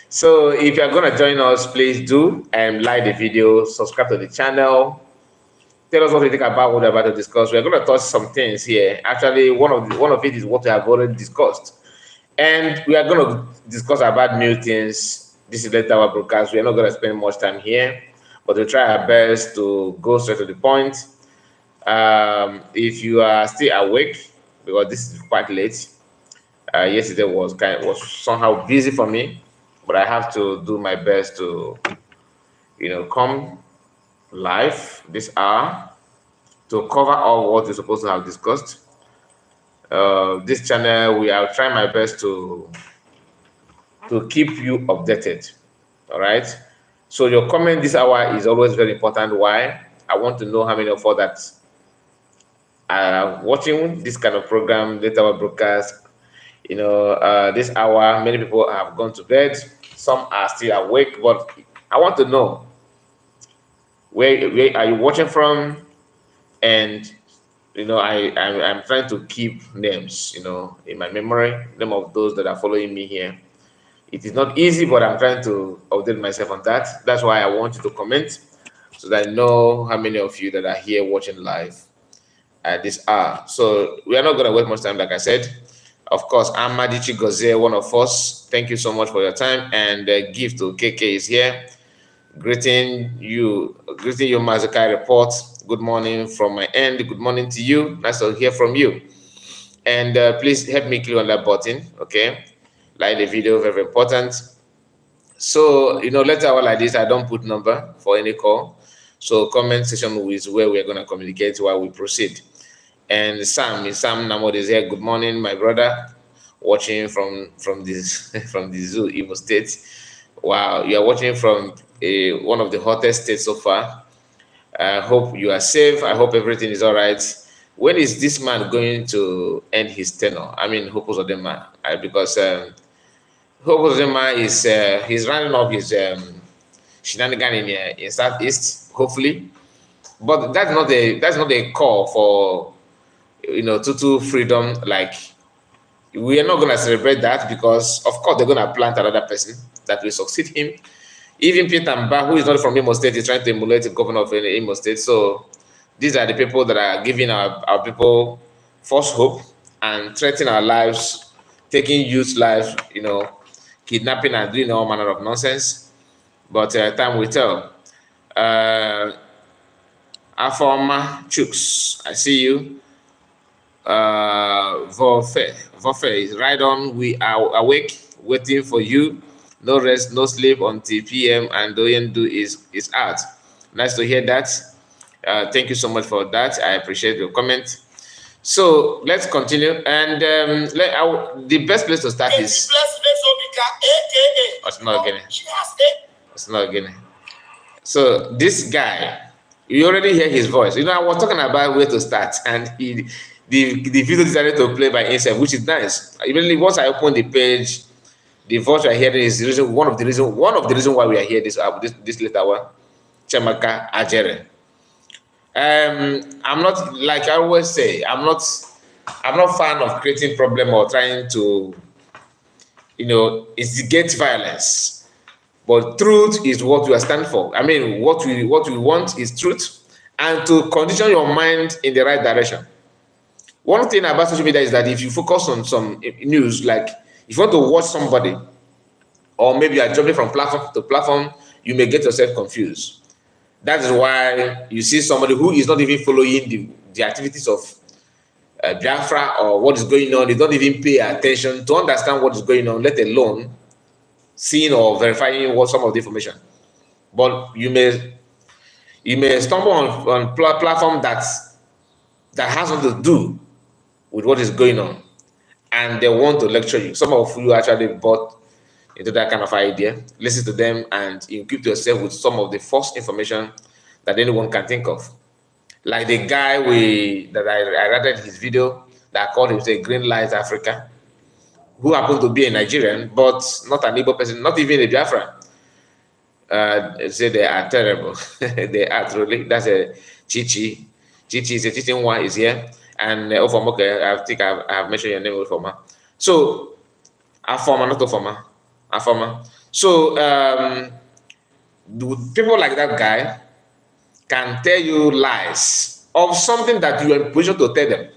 So if you're going to join us, please do like the video, subscribe to the channel. Tell us what you think about what we're about to discuss. We're going to touch some things here. Actually, one of it is what we have already discussed. And we are going to discuss about new things. This is later our broadcast. We're not going to spend much time here, but we'll try our best to go straight to the point. If you are still awake, because this is quite late, yesterday was somehow busy for me, but I have to do my best to, come live this hour to cover all what we're supposed to have discussed. This channel, we are trying my best to keep you updated. All right. So your comment this hour is always very important. Why? I want to know how many of us that are watching this kind of program, data broadcast. This hour, many people have gone to bed. Some are still awake, but I want to know where are you watching from, and I'm trying to keep names, in my memory, name of those that are following me here. It is not easy, but I'm trying to update myself on that. That's why I want you to comment so that I know how many of you that are here watching live at this hour. So we are not going to waste much time, like I said. Of course, I'm Madichi Goze, one of us. Thank you so much for your time. And gift to KK is here. Greeting you, Mazakai Report. Good morning from my end. Good morning to you. Nice to hear from you. And please help me click on that button, okay? Like the video, very important. So, later on like this, I don't put number for any call. So comment section is where we're going to communicate while we proceed. And Sam Namod is here. Good morning, my brother, watching from this from the zoo, Imo State. Wow, you are watching from one of the hottest states so far. I hope you are safe. I hope everything is all right. When is this man going to end his tenure? I mean, Hope Uzodinma, because Hope Uzodinma is he's running off his shenanigan in Southeast, hopefully. But that's not a call for total freedom. Like, we are not going to celebrate that, because of course they're going to plant another person that will succeed him. Even Peter Mba, who is not from Imo State, is trying to emulate the governor of Imo State. So these are the people that are giving our people false hope and threatening our lives, taking youth lives, kidnapping and doing all manner of nonsense. But time will tell. Afoma Chooks, I see you. Vofe is right on. We are awake, waiting for you. No rest, no sleep until PM, and Doyendu is out. Nice to hear that. Thank you so much for that. I appreciate your comment. So let's continue. And the best place to start is. It's not again. It's not again. So this guy, you already hear his voice. I was talking about where to start, and the video decided to play by himself, which is nice. Immediately once I opened the page, the voice we're hearing is one of the reason why we are here this later one. Chiamak Ajere. I'm not, like I always say, I'm not fan of creating problem or trying to instigate violence. But truth is what we are standing for. I mean, what we want is truth, and to condition your mind in the right direction. One thing about social media is that if you focus on some news, like if you want to watch somebody, or maybe you are jumping from platform to platform, you may get yourself confused. That is why you see somebody who is not even following the activities of Biafra or what is going on. They don't even pay attention to understand what is going on, let alone seeing or verifying some of the information. But you may stumble on platform that has nothing to do with what is going on, and they want to lecture you. Some of you actually bought into that kind of idea. Listen to them and equip yourself with some of the false information that anyone can think of. Like the guy that I read his video that called himself Green Light Africa, who happened to be a Nigerian, but not an Igbo person, not even a Biafran. Say they are terrible. They are truly. That's a Chichi. Chichi is a teaching one is here. And Ofomoke, I think I have mentioned your name, Ofoma. So, Afoma, not Ofoma. Afama. So people like that guy can tell you lies of something that you are in position to tell them.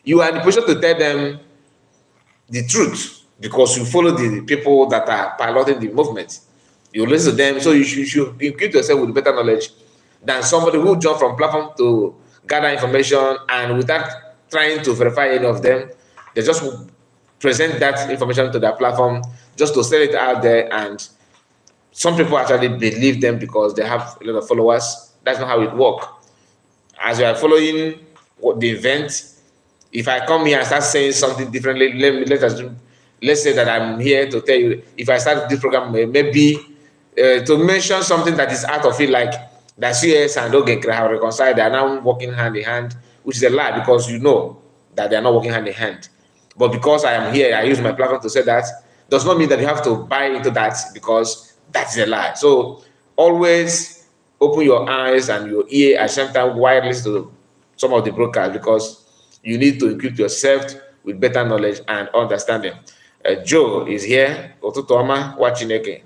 You are in position to tell them the truth because you follow the people that are piloting the movement. You listen to them, so you should equip yourself with better knowledge than somebody who jump from platform to gather information and without trying to verify any of them, they just present that information to their platform just to sell it out there, and some people actually believe them because they have a lot of followers. That's not how it works. As you are following the event, if I come here and start saying something differently, let's say that I'm here to tell you, if I start this program, maybe to mention something that is out of it, like that CS and Nkere have reconciled, they are now working hand in hand, which is a lie because you know that they are not working hand in hand. But because I am here, I use my platform to say that, does not mean that you have to buy into that because that's a lie. So always open your eyes and your ear at the same time while listening to some of the broadcasts, because you need to equip yourself with better knowledge and understanding. Joe is here. Watching again.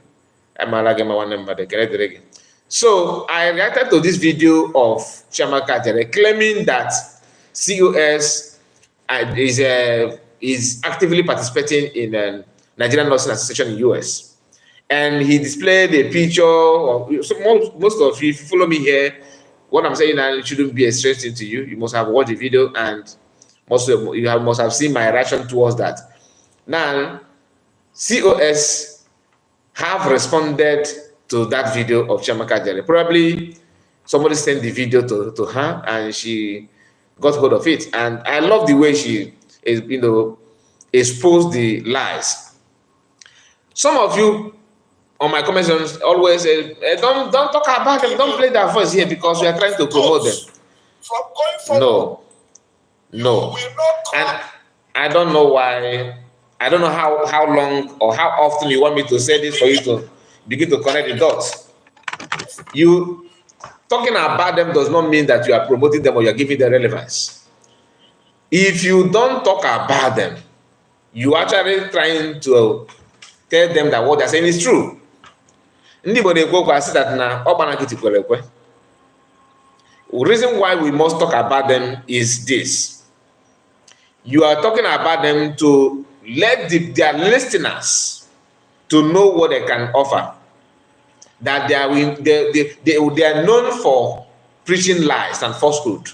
So I reacted to this video of Chiamak claiming that COS is actively participating in a Nigerian Nursing Association in US. And he displayed a picture of, so most of you, if you follow me here, what I'm saying now, it shouldn't be a strange thing to you. You must have watched the video and must have seen my reaction towards that. Now, COS have responded to that video of Chiamak. Probably somebody sent the video to her and she got hold of it. And I love the way she is, exposed the lies. Some of you on my comment sections always say, don't talk about them, don't play their voice here because we are trying to promote them. No. And I don't know why. I don't know how long or how often you want me to say this for you to begin to connect the dots. You talking about them does not mean that you are promoting them or you are giving them relevance. If you don't talk about them, you are actually trying to tell them that what they're saying is true. The reason why we must talk about them is this. You are talking about them to let their listeners to know what they can offer. That they are known for preaching lies and falsehood.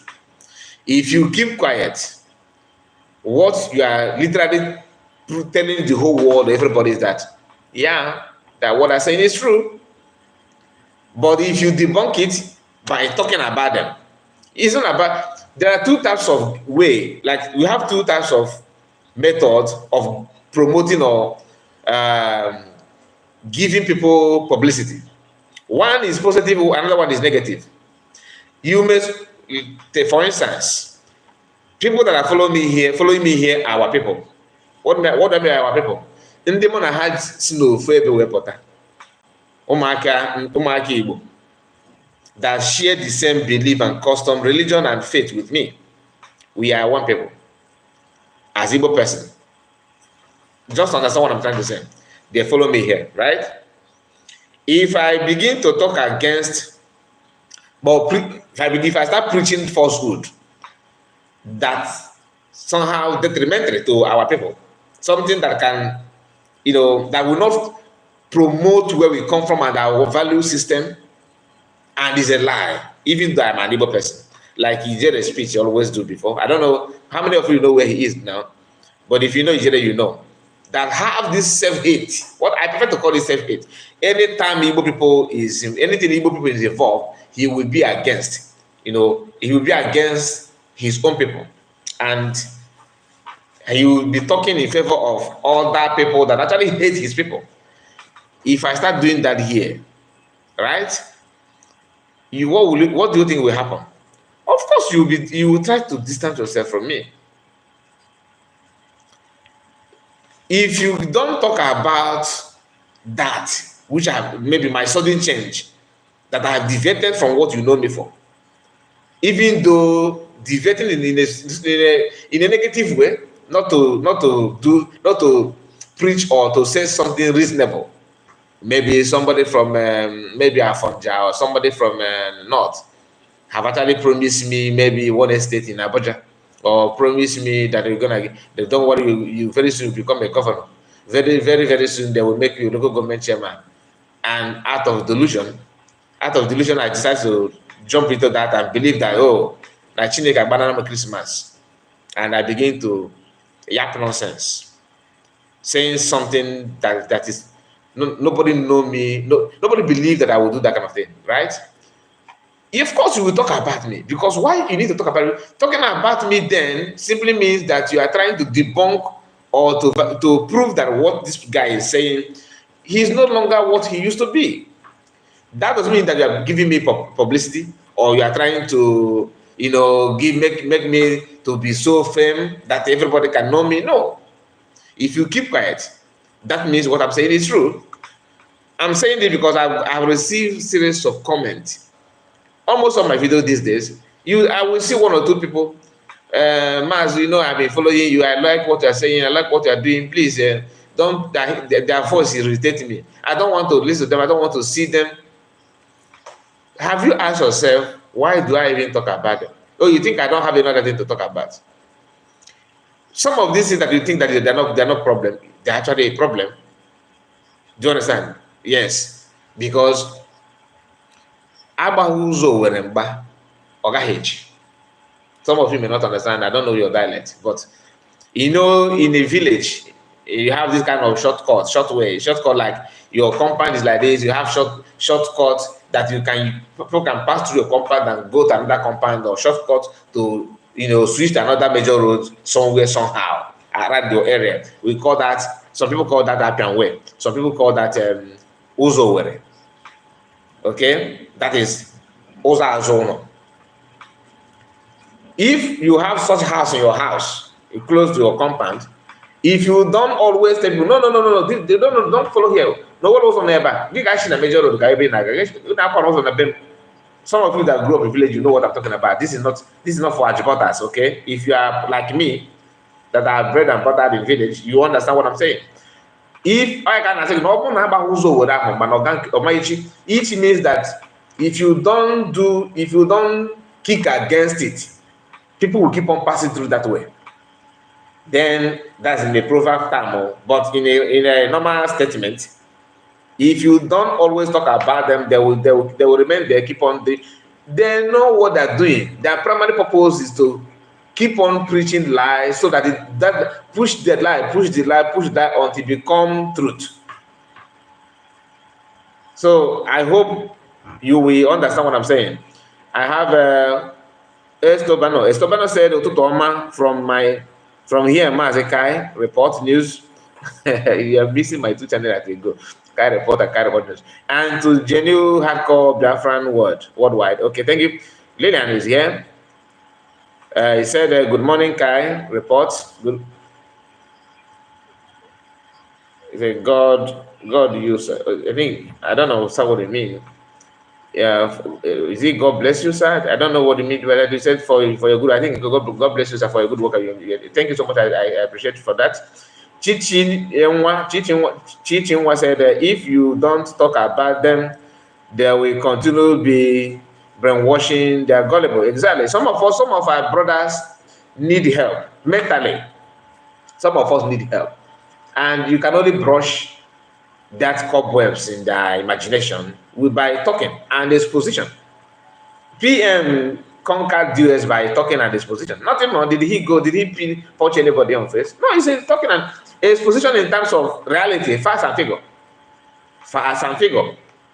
If you keep quiet, what you are literally telling the whole world, everybody, is that, yeah, that what I'm saying is true. But if you debunk it by talking about them, it's not about, there are two types of way, like we have two types of methods of promoting or giving people publicity. One is positive, another one is negative. You may, for instance, people that are following me here are our people. What do I mean our people? In the month I had snow for everywhere, Umaka Igbo, that share the same belief and custom, religion and faith with me. We are one people. As Igbo person. Just understand what I'm trying to say. They follow me here, right? If I begin to talk against, but if I start preaching falsehood, that's somehow detrimental to our people. Something that can, that will not promote where we come from and our value system, and is a lie, even though I'm an Igbo person. Like he did a speech he always do before. I don't know how many of you know where he is now, but if you know Ijere, you know that have this self-hate. What I prefer to call it self-hate. Anytime anything Igbo people is involved, he will be against. He will be against his own people, and he will be talking in favor of other people that actually hate his people. If I start doing that here, right? What do you think will happen? Of course, you will try to distance yourself from me. If you don't talk about that, which maybe my sudden change, that I have deviated from what you know me for, even though deviating in a negative way, not to preach or to say something reasonable. Maybe somebody from maybe Afonja or somebody from North have actually promised me maybe one estate in Abuja, or promised me that they don't worry, you very soon become a governor. Very soon they will make you local government chairman. And out of delusion, I decided to jump into that and believe that, oh, na Chineke banana Christmas. And I begin to yap nonsense, saying something that is, nobody know me, nobody believe that I will do that kind of thing, right? Of course, you will talk about me, because why you need to talk about me? Talking about me then simply means that you are trying to debunk or to prove that what this guy is saying, he is no longer what he used to be. That doesn't mean that you are giving me publicity, or you are trying to, make me to be so famous that everybody can know me. No. If you keep quiet, that means what I'm saying is true. I'm saying this because I've received series of comments. Almost on my videos these days, I will see one or two people, Maz, I've been following you. I like what you're saying. I like what you're doing. Please, don't, their voice is irritating me. I don't want to listen to them. I don't want to see them. Have you asked yourself, why do I even talk about them? Oh, you think I don't have another thing to talk about? Some of these things that you think that they're not problem, they're actually a problem. Do you understand? Yes. Because Abahuzo Weremba Ogaheji. Some of you may not understand. I don't know your dialect, but in a village, you have this kind of shortcut like your compound is like this. You have shortcut that people can pass through your compound and go to another compound, or shortcut to switch to another major road somewhere somehow around your area. We call that. Some people call that Apian way. Some people call that Uzowere. Okay, that is Oza Azono. If you have such house in your house, close to your compound, if you don't always tell people, no, they don't follow here. No one was on there back. You guys in a major road, some of you that grew up in village, you know what I'm talking about. This is not for Ajibotas, okay? If you are like me, that are bred and brought up in village, you understand what I'm saying. If I can say no, it means that if you don't kick against it, people will keep on passing through that way. Then that's in the proverb term, but in a normal statement, if you don't always talk about them, they will remain there, keep on. They know what they're doing. Their primary purpose is to keep on preaching lies, so that push the lie until it become truth. So I hope you will understand what I'm saying. I have Estobano said Otutoma from here, Mazekai report news. You are missing my two channels that we go. Kai report and Kai report news. And to genuine hardcore Biafran worldwide. Okay, thank you. Lillian is here. He said, good morning, Kai. Reports. Good. He said, God use. I don't know what it means. Yeah, is it God bless you, sir? I don't know what it means. Whether you said for your good. I think God bless you, sir, for your good work. Thank you so much. I appreciate you for that. Chichinwa said, if you don't talk about them, they will continue to be brainwashing. They are gullible. Exactly. Some of our brothers need help mentally. Some of us need help, and you can only brush that cobwebs in their imagination by talking and exposition. PM conquered US by talking and exposition. Nothing more. Did he punch anybody on face? No, he said talking and exposition in terms of reality, facts and figure.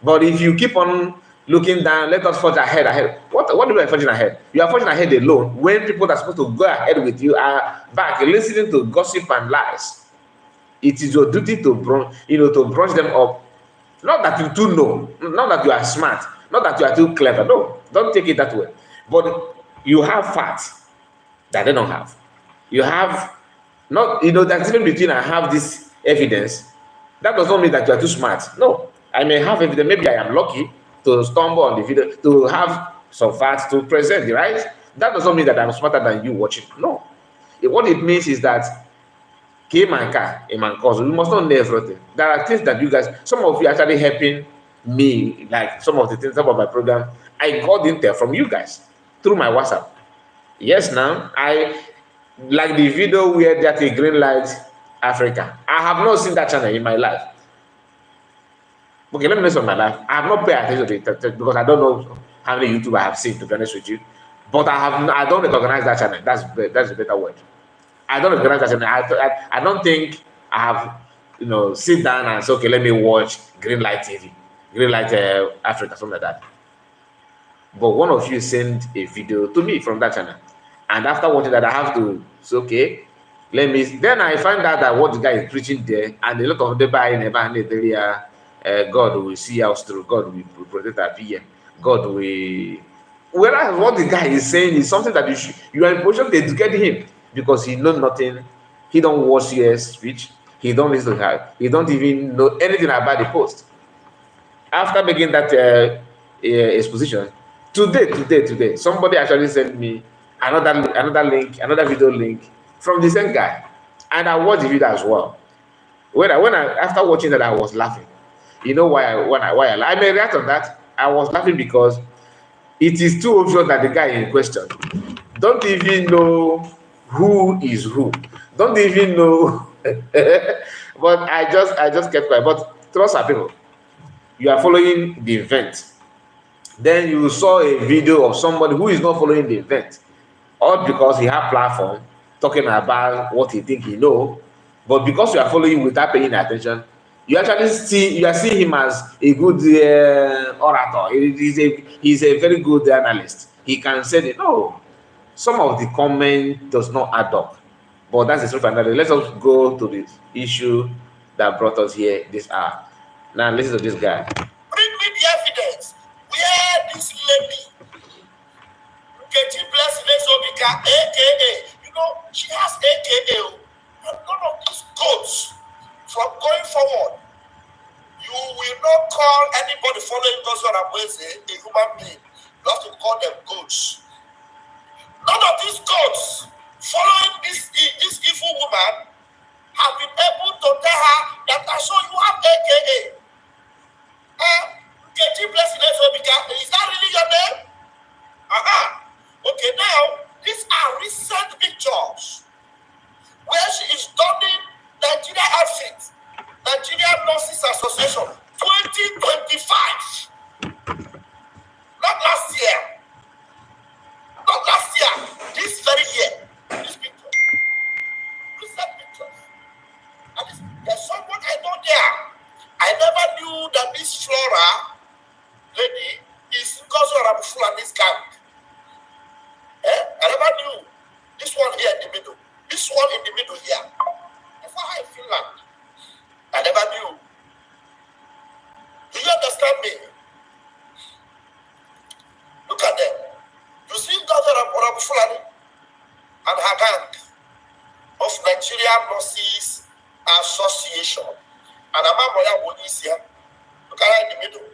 But if you keep on looking down, let us forge ahead. What do you mean forging ahead? You are forging ahead alone when people that are supposed to go ahead with you are back listening to gossip and lies. It is your duty to brush them up. Not that you too know, not that you are smart, not that you are too clever. No, don't take it that way. But you have facts that they don't have. You have not, that's even between I have this evidence. That does not mean that you are too smart. No, I may have evidence. Maybe I am lucky to stumble on the video, to have some facts to present, right? That does not mean that I'm smarter than you watching. No. What it means is that came my car, in my cause. We must not know everything. There are things that you guys, some of you actually helping me, like some of the things about my program. I got intel from you guys through my WhatsApp. Yes, now I like the video where that a green light Africa. I have not seen that channel in my life. Okay, let me mention my life. I have not paid attention to it because I don't know how many YouTube I have seen, to be honest with you. But I don't recognize that channel. That's a better word. I don't recognize that channel. I don't think I have, sit down and say, okay, let me watch Greenlight TV, Greenlight Africa, something like that. But one of you sent a video to me from that channel, and after watching that, I have to say, okay, let me. Then I find out that what the guy is preaching there, and a lot of the buy in the area. God will see us through. God will protect our PM. God will. Whereas what the guy is saying is something that you are in position to educate him because he knows nothing. He don't watch CS speech. He don't listen to her. He don't even know anything about the post. After making that exposition, today, somebody actually sent me another link, another video link from the same guy, and I watched the video as well. When I after watching that, I was laughing. You know why I may react on that. I was laughing because it is too obvious that the guy in question don't even know who is who. Don't even know. But I just kept quiet. But trust our people, you are following the event. Then you saw a video of somebody who is not following the event, all because he have platform talking about what he think he know, but because you are following without paying attention, you actually see him as a good orator. He's a very good analyst. He can say that no, some of the comment does not add up, but that's the truth. Let us go to the issue that brought us here this hour. Now listen to this guy. Bring me the evidence where this lady, AKA, she has AKA, and none of these codes from going forward. You will not call anybody following those who are a human being. You have to call them goats. None of these goats following this evil woman have been able to tell her that I saw you have AKA. Is that really your name? Okay, now these are recent pictures where she is donning Nigeria outfit, Nigeria Nurses Association 2025. Not last year. This very year. This picture. Recent pictures. And there's someone I know there. I never knew that this Flora lady is Nkere and this gang. I never knew. This one here in the middle. This one in the middle here. Before I Finland. I never knew. Do you understand me? Look at them. You see Nkere and her gang of Nigerian Nurses Association. And Amamoya Bonisia. Look at her in the middle.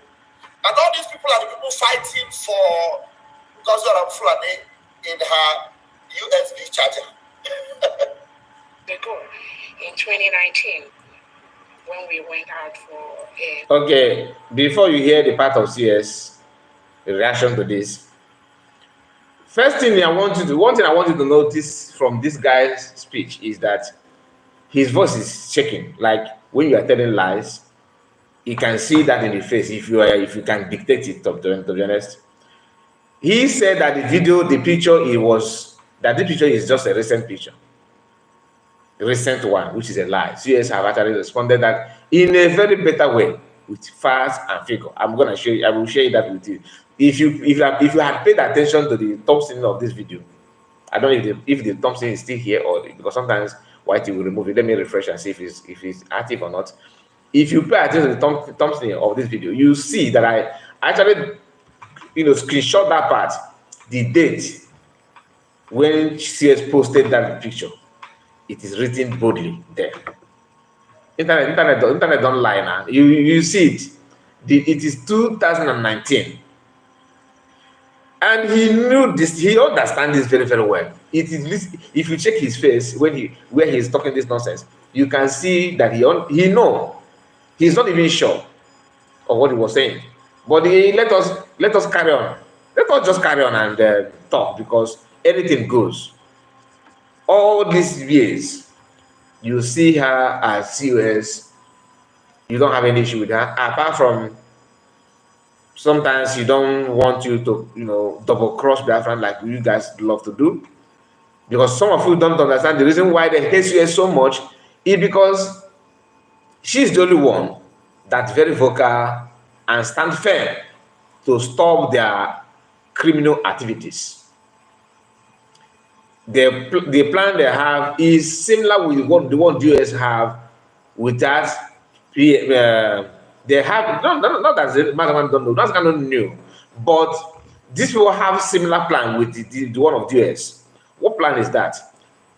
And all these people are the people fighting for Nkere in her USB charger. In 2019, when we went out for Okay, before you hear the part of CS reaction to this, one thing I want you to notice from this guy's speech is that his voice is shaking. Like when you are telling lies, you can see that in the face if you can dictate it. To be honest, he said that the picture is just a recent picture, the recent one, which is a lie. CS have actually responded that in a very better way with facts and figure. I will share that with you. If you had paid attention to the thumbnail of this video, I don't know if the thumbnail is still here or because sometimes Whitey will remove it. Let me refresh and see if it's active or not. If you pay attention to the thumbnail of this video, you see that I actually screenshot that part, the date when CS posted that picture. It is written boldly there. Internet don't lie now. You see it. It is 2019. And he knew this, he understands this very, very well. It is, if you check his face where he is talking this nonsense, you can see that he's not even sure of what he was saying. But let us carry on. Let us just carry on and talk, because anything goes. All these years, you see her as COS. You don't have any issue with her, apart from sometimes she don't want you to, double cross Biafran like you guys love to do. Because some of you don't understand the reason why they hate COS so much is because she's the only one that's very vocal and stand firm to stop their criminal activities. The plan they have is similar with what the one US have with that. They have not that Madaman don't know, that's kind of new, but these people have similar plan with the one of the US. What plan is that?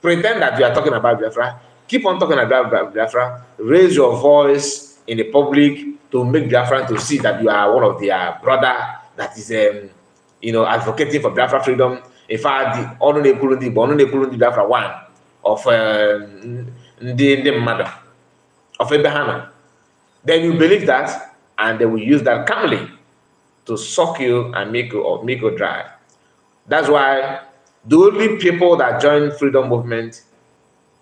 Pretend that you are talking about Biafra, keep on talking about Biafra, raise your voice in the public to make Biafra to see that you are one of their brother that is advocating for Biafra freedom. In fact, the Onu Biafra one of the mother of Abraham. Then you believe that, and they will use that calmly to suck you and make you dry. That's why the only people that join freedom movement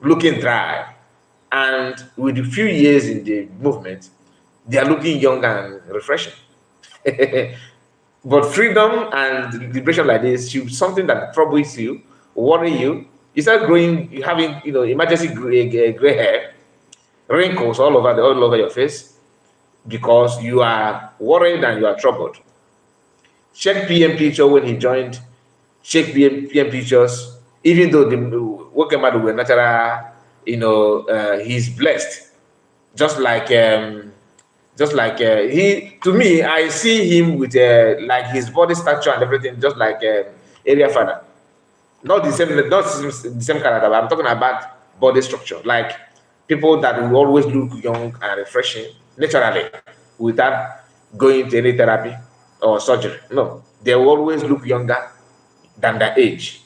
looking dry, and with a few years in the movement, they are looking young and refreshing. But freedom and liberation like this should be something that troubles you, worry you. You start growing, having emergency gray hair, wrinkles all over your face, because you are worried and you are troubled. Check PM picture when he joined. Check PM pictures. Even though the working man were natural, he's blessed. Just like he, to me, I see him with like his body structure and everything, just like area father. Not the same character, but I'm talking about body structure. Like people that will always look young and refreshing naturally, without going to any therapy or surgery. No, they will always look younger than their age.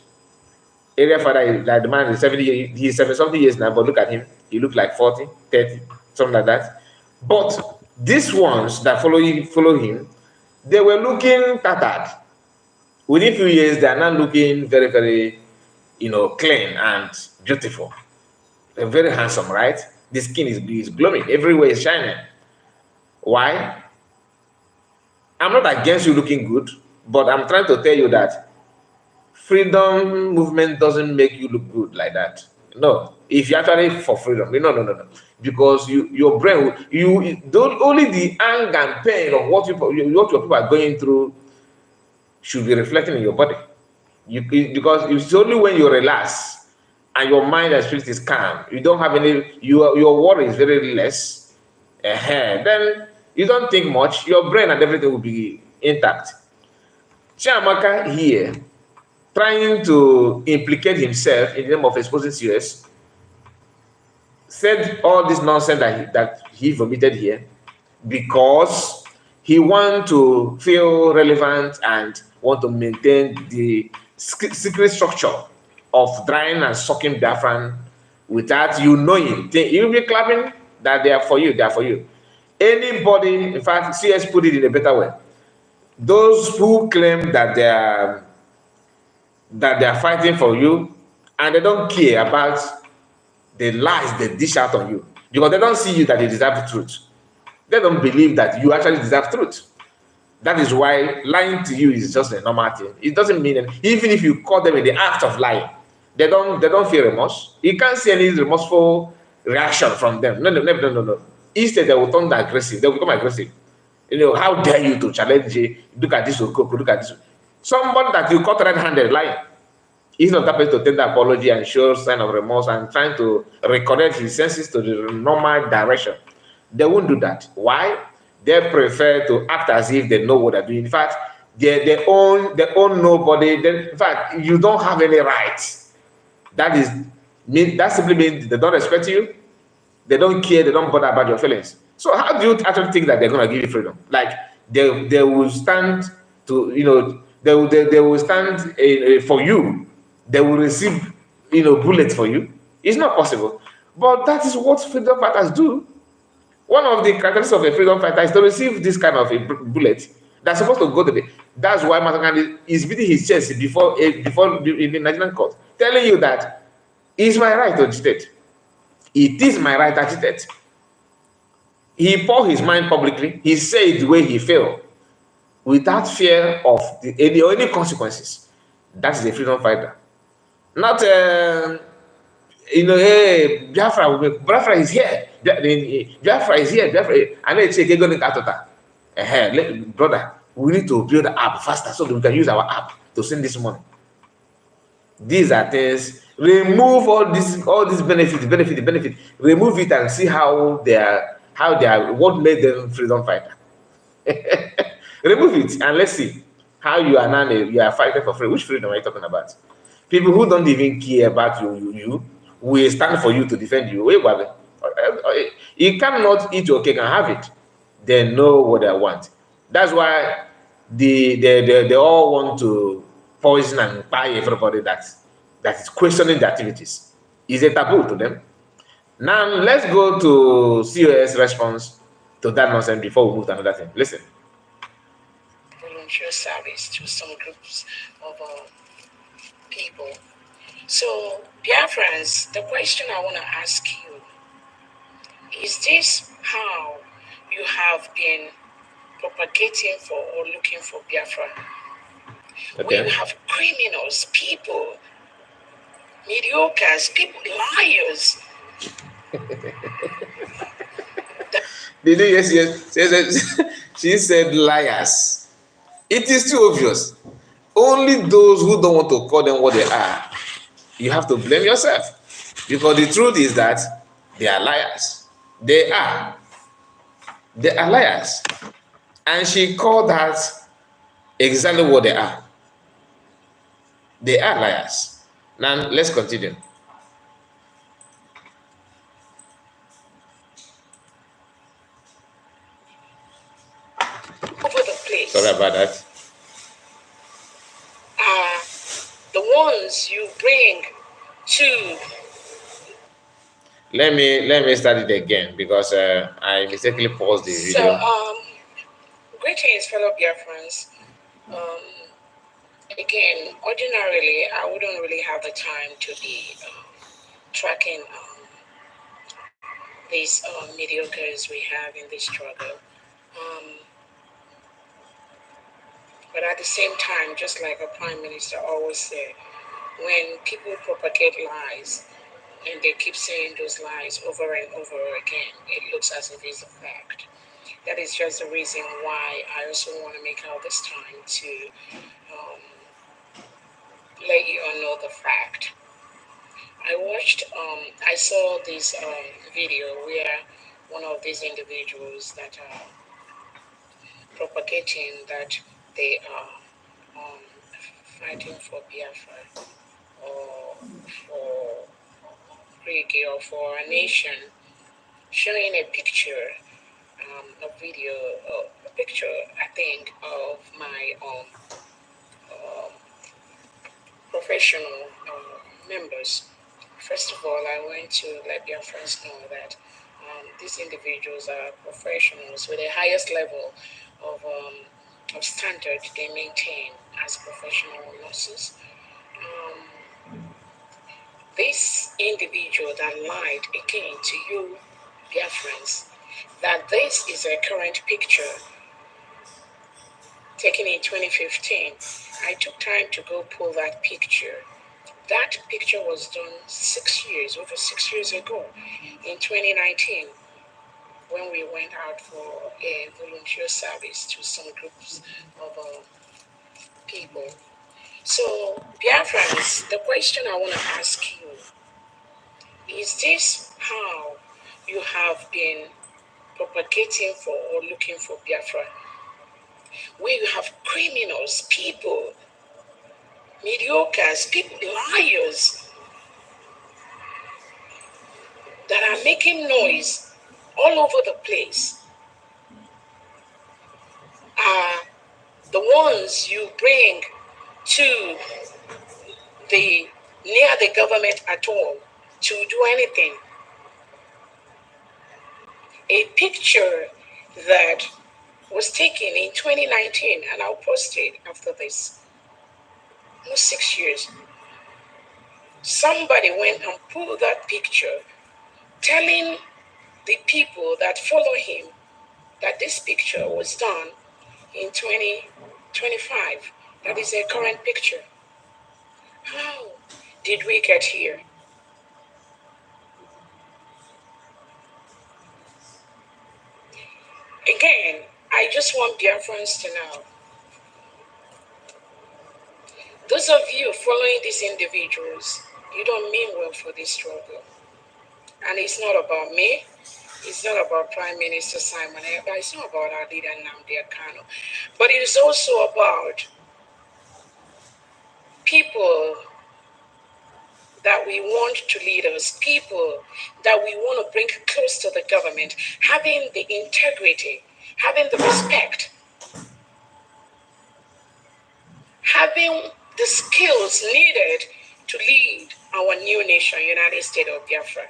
Area father, like the man is 70, he's 70-something years now, but look at him, he looks like 40, 30, something like that. But these ones that follow him, they were looking tattered. Within a few years, they are now looking very, very, clean and beautiful. They're very handsome, right? The skin is glowing, everywhere is shining. Why? I'm not against you looking good, but I'm trying to tell you that freedom movement doesn't make you look good like that. No, if you're actually for freedom, no. Because your brain, only the anger and pain of what your people are going through should be reflecting in your body. Because it's only when you relax and your mind and spirit is calm, you don't have any, your worry is very less, then you don't think much, your brain and everything will be intact. Chiamak here, trying to implicate himself in the name of exposing CS, said all this nonsense that he vomited here because he want to feel relevant and want to maintain the secret structure of drying and sucking Biafran without you knowing. You'll be clapping that they are for you, Anybody, in fact, CS put it in a better way. Those who claim that they are fighting for you and they don't care about the lies they dish out on you, because they don't see you that they deserve the truth. They don't believe that you actually deserve truth. That is why lying to you is just a normal thing. It doesn't mean anything. Even if you caught them in the act of lying, they don't feel remorse. You can't see any remorseful reaction from them. No. Instead, they will turn aggressive. They will become aggressive. How dare you to challenge you? Look at this, look at this. Somebody that you caught red-handed lying, he's not happy to tender apology and show sign of remorse and trying to reconnect his senses to the normal direction. They won't do that. Why? They prefer to act as if they know what they're doing. In fact, they own nobody. In fact, you don't have any rights. That simply means they don't respect you. They don't care. They don't bother about your feelings. So how do you actually think that they're going to give you freedom? Like they will stand to they will stand for you. They will receive bullets for you. It's not possible. But that is what freedom fighters do. One of the characteristics of a freedom fighter is to receive this kind of a bullet that's supposed to go to the. That's why Mahatma is beating his chest before in the Nigerian court, telling you that it's my right to agitate. It is my right to agitate. He poured his mind publicly. He said the way he felt without fear of any consequences. That is a freedom fighter. Not hey, Biafra is here. Biafra is here. Biafra. I know it's a going to Katota. Brother, we need to build the app faster so that we can use our app to send this money. These are things. Remove all these benefit. Remove it and see how they are. What made them freedom fighter. Remove it and let's see how you are now. You are fighting for freedom. Which freedom are you talking about? People who don't even care about you will stand for you to defend you. Wait, you cannot eat your cake and have it. They know what they want. That's why they all want to poison and buy everybody that is questioning the activities. Is a taboo to them. Now let's go to COS response to that nonsense before we move to another thing. Listen. Volunteer service to some groups of people. So, Biafrans, the question I want to ask you is this how you have been propagating for or looking for Biafra? Okay. Where you have criminals, people, mediocres, people, liars. Yes. She said liars. It is too obvious. Only those who don't want to call them what they are, you have to blame yourself. Because the truth is that they are liars. They are liars. And she called that exactly what they are. They are liars. Now, let's continue. Over the place. Sorry about that. The ones you bring to. Let me start it again because I mistakenly paused the video. So, greetings, fellow Biafrans. Again, ordinarily, I wouldn't really have the time to be tracking these mediocres we have in this struggle. But at the same time, just like a prime minister always said, when people propagate lies and they keep saying those lies over and over again, it looks as if it's a fact. That is just the reason why I also want to make out this time to let you all know the fact. I saw this video where one of these individuals that are propagating that they are fighting for Biafra or for Rigi or for a nation, showing a picture, a video, a picture, I think, of my professional members. First of all, I want to let your friends know that these individuals are professionals with the highest level of standard they maintain as professional nurses. This individual that lied again to you, dear friends, that this is a current picture taken in 2015. I took time to go pull that picture. That picture was done over 6 years ago, in 2019, when we went out for a volunteer service to some groups of people. So, Biafrans, the question I want to ask you is this how you have been propagating for or looking for Biafra? Where you have criminals, people, mediocres, people, liars that are making noise all over the place are the ones you bring to the near the government at all to do anything. a picture that was taken in 2019, and I'll post it after this. Almost 6 years. Somebody went and pulled that picture, telling the people that follow him that this picture was done in 2025. That is a current picture. How did we get here? Again, I just want Biafrans to know. Those of you following these individuals, you don't mean well for this struggle. And it's not about me. It's not about Prime Minister Simon Ekpa. It's not about our leader Nnamdi Kanu. But it is also about people that we want to lead us, people that we want to bring close to the government, having the integrity, having the respect, having the skills needed to lead our new nation, United States of Biafra.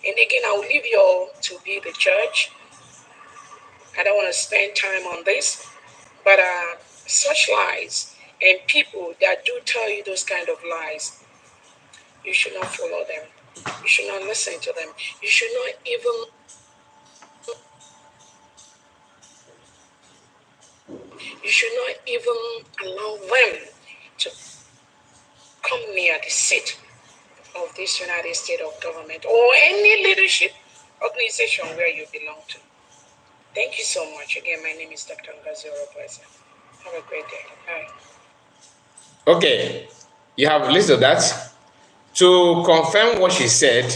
And again, I will leave you all to be the judge. I don't want to spend time on this, but such lies and people that do tell you those kind of lies, you should not follow them. You should not listen to them. You should not even allow them to come near the seat of this United States of government or any leadership organization where you belong to. Thank you so much. Again, my name is Dr. Ngazoro Bweza. Have a great day. Bye. Okay, you have listened to that. To confirm what she said,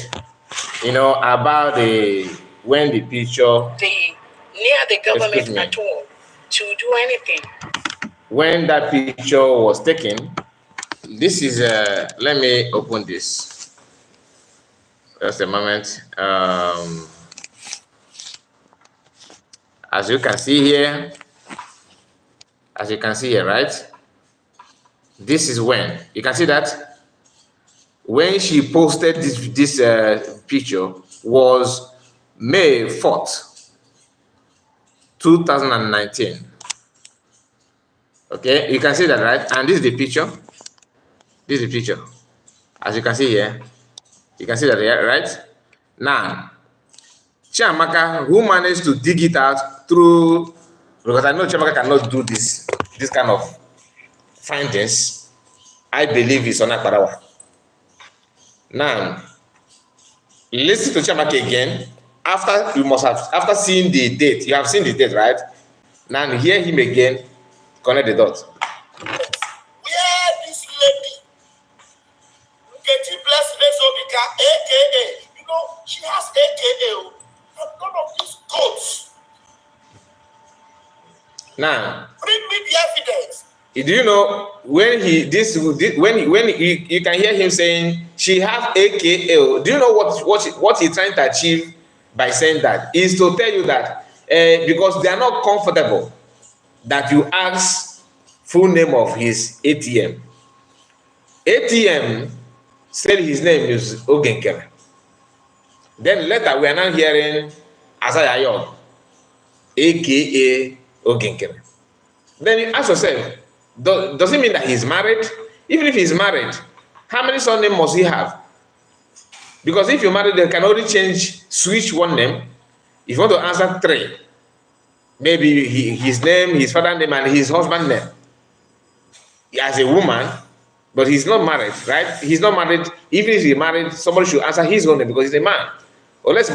about when the picture near the government at all to do anything. When that picture was taken, this is let me open this. Just a moment. As you can see here, right? This is when you can see that when she posted this picture was May 4th, 2019. Okay, you can see that, right? And this is the picture. This is the picture. As you can see here, you can see that here, right? Now, Chiamaka, who managed to dig it out through, because I know Chiamaka cannot do this kind of findings, I believe it's on Akparawa. Now, listen to Chiamaka again. After seeing the date, you have seen the date, right? Now hear him again, connect the dots. Where this lady, Nkere Blessed, aka, she has aka, and none of these codes. Now, bring me the evidence. Do you know when you can hear him saying she has AKL? Do you know what he's trying to achieve by saying that? Is to tell you that because they are not comfortable that you ask full name of his ATM. ATM said his name is Nkere. Then later we are now hearing Asayayog, aka Nkere. Then you ask yourself, does it mean that he's married? Even if he's married, how many surnames must he have? Because if you're married, they can only switch one name. If you want to answer 3, maybe his name, his father's name, and his husband's name. As a woman, but he's not married, right? He's not married. Even if he's married, somebody should answer his own name because he's a man. Or let's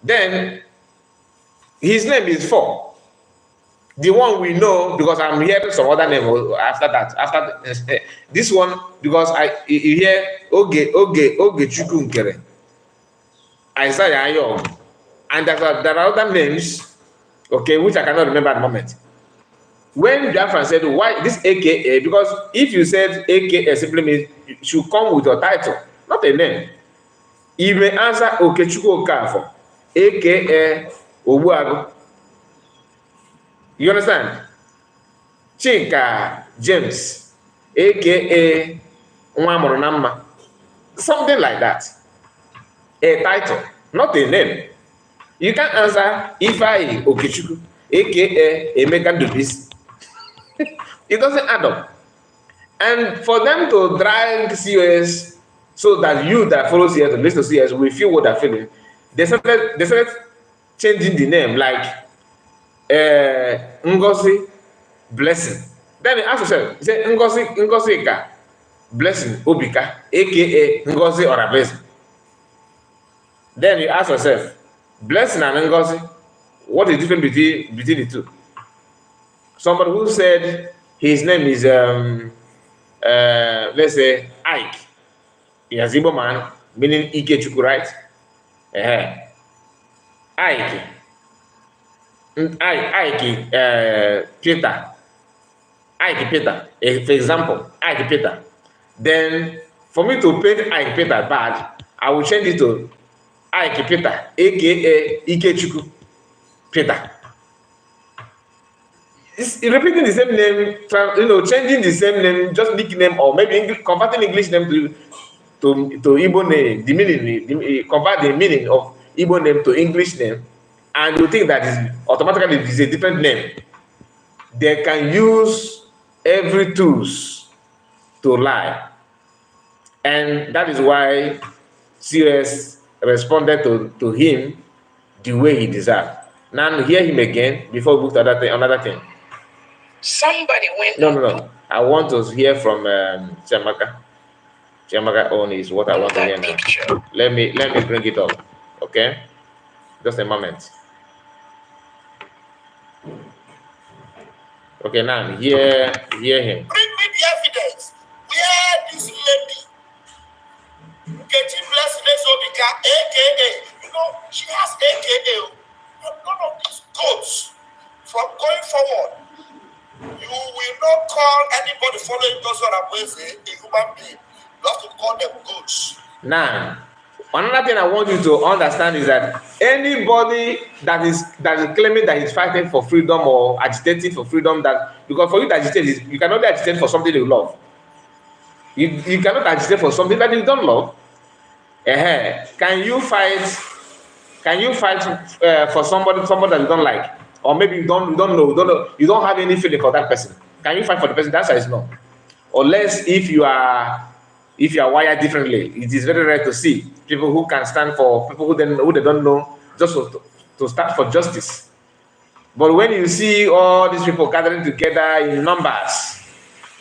then his name is 4. The one we know, because I'm hearing some other name after that. After this one, because you hear Oge Chukwu Nkere, Isaiah Ayog, and there are other names, okay, which I cannot remember at the moment. When Biafran said, why this AKA? Because if you said AKA simply means you should come with your title, not a name. You may answer Okechukwu Okafo, AKA Obuago. You understand? Chinka James, aka Nwamoronama. Something like that. a title, not a name. You can't answer Ifeanyi Okechukwu, aka Emeka Ndubisi. It doesn't add up. And for them to drag COS so that you that follow CS to listen to CS will feel what they're feeling, they started changing the name like Ngozi Blessing. Then you ask yourself, you say Ngozi Ika Blessing Obika, aka Ngozi Orabezi. Then you ask yourself, Blessing and Ngozi, what is the difference between the two? Somebody who said his name is let's say Ike. He is Igbo man, meaning Ikechukwu, right? Ike. Ike Peter. Ike Peter. For example, Ike Peter. Then for me to paint Ike Peter bad, I will change it to Ike Peter, aka Ikechukwu Peter. It's repeating the same name, changing the same name, just nickname, or maybe converting English name to Igbo name, the meaning, convert the meaning of Igbo name to English name, and you think that is automatically is a different name. They can use every tools to lie, and that is why CS responded to him the way he deserved. Now hear him again before we move to another thing. Somebody went. No. I want to hear from Chiamaka. Chiamaka own is what I want to hear now. Let me bring it up. Okay? Just a moment. Okay, now hear him. Bring me the evidence where this lady getting blessings Obika, aka, she has aka. None of these codes from going forward. You will not call anybody following those ways a human being. You have to call them goats. Now, another thing I want you to understand is that anybody that is claiming that he's fighting for freedom or agitating for freedom, because for you to agitate, you cannot agitate for something you love. You cannot agitate for something that you don't love. Can you fight for somebody that you don't like? Or maybe you don't know, you don't have any feeling for that person. Can you fight for the person? The answer is no. Unless if you are wired differently, it is very rare to see people who can stand for people who they don't know, just to stand for justice. But when you see all these people gathering together in numbers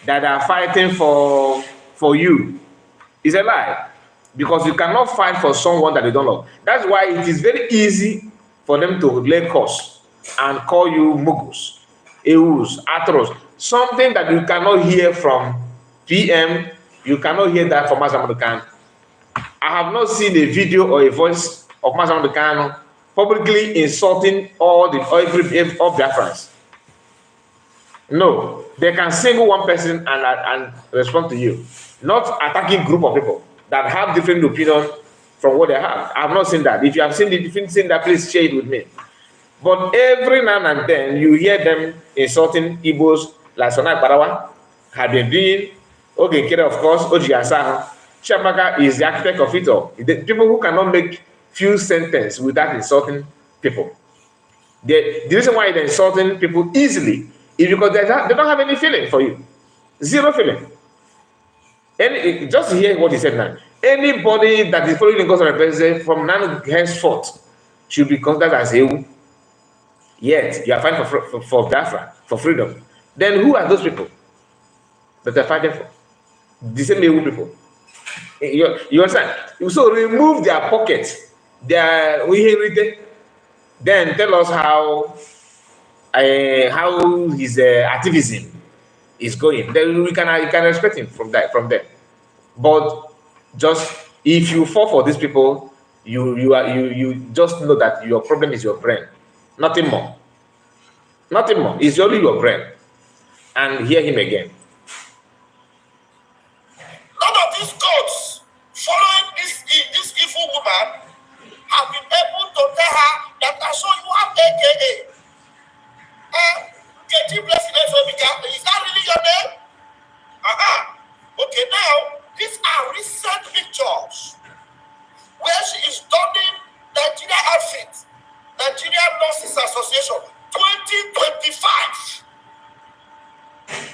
that are fighting for you, it's a lie, because you cannot fight for someone that you don't love. That's why it is very easy for them to lay curse and call you mugus, eus, atros, something that you cannot hear from PM, you cannot hear that from Masamud Kano. I have not seen a video or a voice of Masamud Kano publicly insulting all Biafrans. No, they can single one person and respond to you, not attacking group of people that have different opinion from what they have. I have not seen that. If you have seen that, please share it with me. But every now and then, you hear them insulting Igbos, like Akparawa have been doing. Nkere, of course, Chiamak is the architect of it all. The people who cannot make few sentences without insulting people. The reason why they're insulting people easily is because they don't have any feeling for you. Zero feeling. Just hear what he said now. Anybody that is following the gospel of the from now henceforth should be considered as a. Yet you are fighting for Biafra, for freedom. Then who are those people that are fighting for? The same people. You understand? So remove their pockets, their then tell us how his activism is going. Then you can respect him from there. But just if you fall for these people, you just know that your problem is your brain. Nothing more. Nothing more. It's only your brain. And hear him again. None of these codes following this evil woman have been able to tell her that so you have AKA. Is that really your name? Okay, now these are recent pictures where she is done Nurses Association, 2025.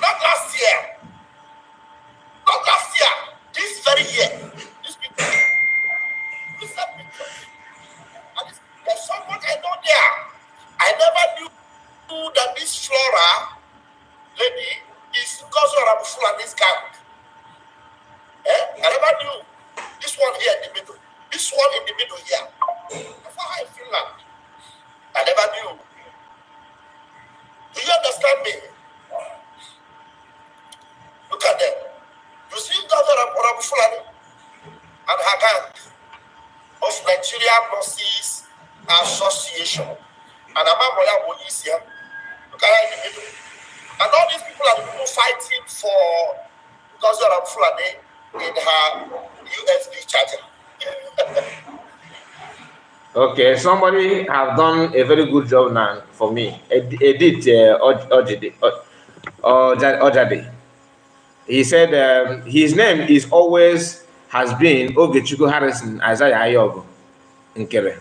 Not last year. Not last year. This very year. This picture. Recent pictures. And there's someone I know there. I never knew that this Flora lady is cousin of Fulani's camp. I never knew. This one here in the middle. This one in the middle here. That's how I feel like. I never knew. Do you understand me? Look at them. You see Governor Akparawa Fulani and her gang of Nigerian Nurses Association. And Amamoya Bonisia. Look at her in the middle. And all these people are the people fighting for Governor Fulani in her USB charger. Okay, somebody have done a very good job now for me. Edit Ojade. He said his name is always has been Ogechukwu Harrison Isaiah Ayogo Nkere.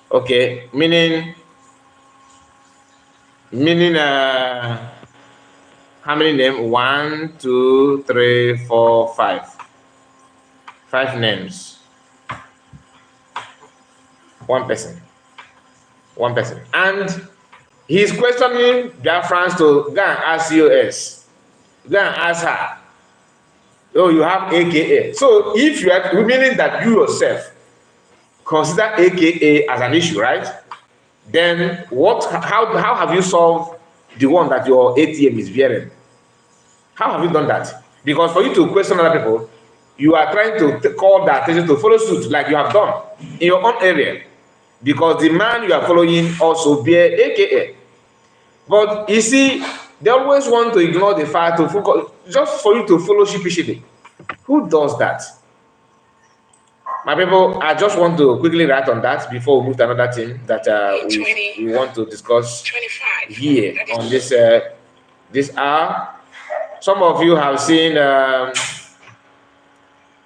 Okay, meaning how many names? 1, 2, 3, 4, 5. 5 names. One person. And he's questioning Biafrans to go and ask COS. Go and ask her. Oh, you have AKA. So if you are meaning that you yourself consider AKA as an issue, right? Then how have you solved the one that your ATM is bearing? How have you done that? Because for you to question other people, you are trying to call their attention to follow suit like you have done in your own area. Because the man you are following also bear AKA. But you see, they always want to ignore the fact to focus, just for you to follow sheepishly. Who does that? My people, I just want to quickly write on that before we move to another thing that we want to discuss here on this hour. Some of you have seen,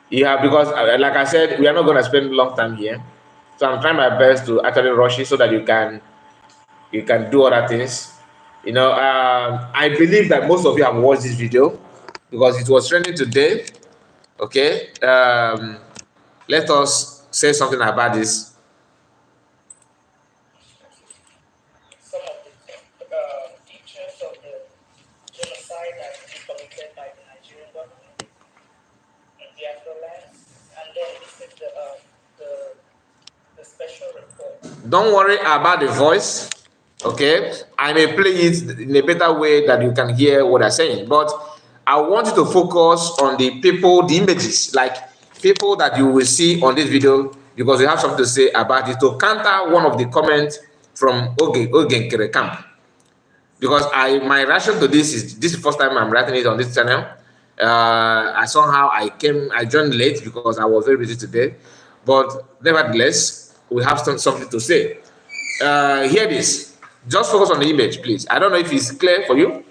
because like I said, we are not going to spend a long time here. So I'm trying my best to actually rush it so that you can do other things. I believe that most of you have watched this video because it was trending today. Okay, let us say something about this. Some of the teachers of the genocide that is committed by the Nigerian government in the Afrolands, and then this is the special report. Don't worry about the voice. Okay, I may play it in a better way that you can hear what I'm saying, but I want you to focus on the people, the images, like people that you will see on this video, because we have something to say about it to counter one of the comments from Nkere camp. Because my reaction to this is the first time I'm writing it on this channel. I joined late because I was very busy today, but nevertheless, we have something to say. Hear this. Just focus on the image, please. I don't know if it's clear for you.